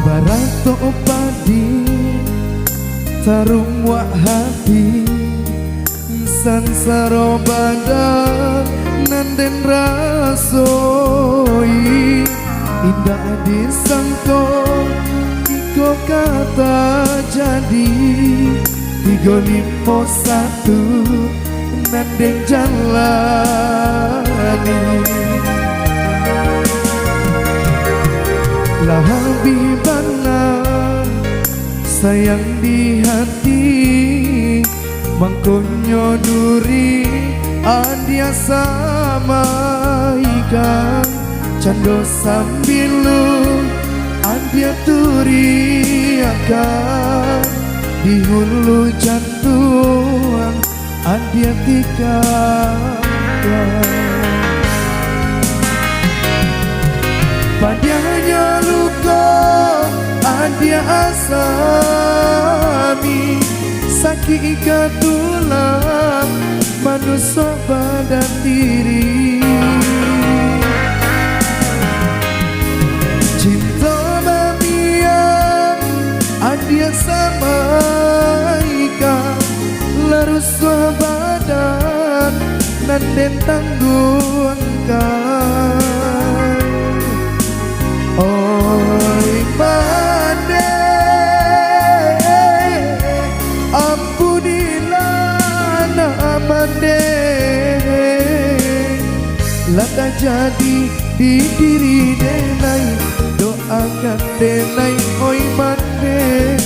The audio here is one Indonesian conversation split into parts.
Barato padi tarung wak hati sansaro badan nanden rasoi indah disangko iko kata jadi 351 nanden jalani lah habibana sayang di hati mangkonyo duri adia sama ikan cando sambilu adia turi akan di hulu jantung adia tikakan padanya luka adia asami sakit ikat tulang manusia badan diri cinta mamian adia sama ikan larus badan nanden tangguhkan oi mande ampunilah namande lata jadi di diri denai doakan denai oi mande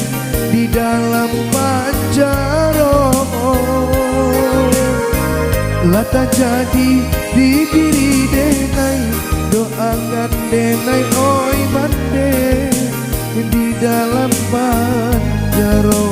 di dalam panjaro lata jadi di diri denai doakan denai oi mande di dalam panjaro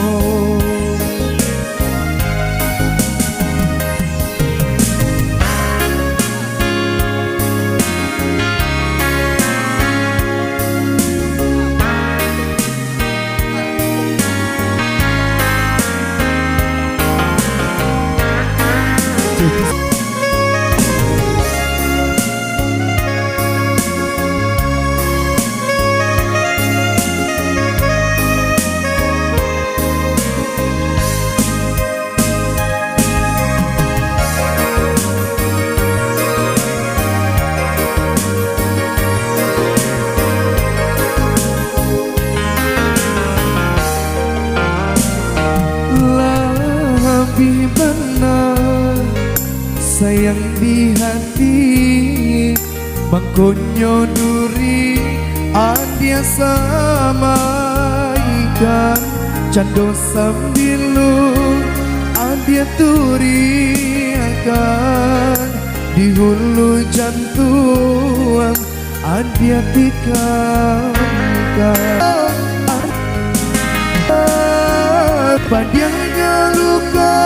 sayang di hati mangkonyo duri adia sama ikan cando sambilu adia turi akan di hulu jantung adia tikakan padanya luka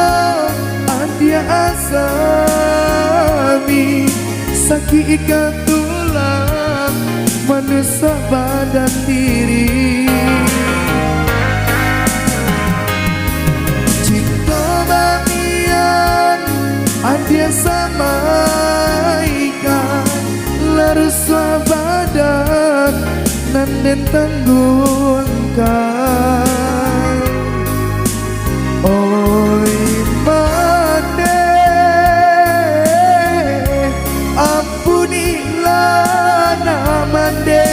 adia asami sakit ikat tulang manusia badan diri cinta mamian adia sama ikan larus badan nanden tangguhkan oi mande ampunilah namande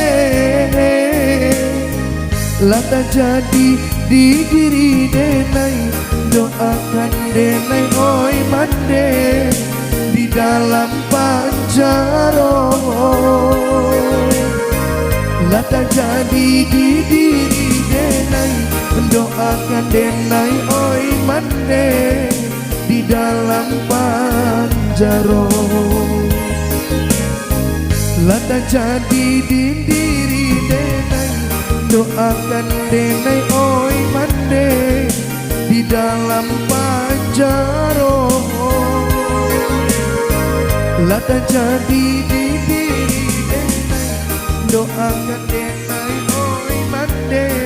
lata jadi di diri denai doakan denai oi mande di dalam panjaro lata jadi di diri denai doakan doakan denai oi mande di dalam panjaro. Lata jadi di diri denai, doakan denai oi mande di dalam panjaro. Lata jadi di diri denai, doakan denai oi mande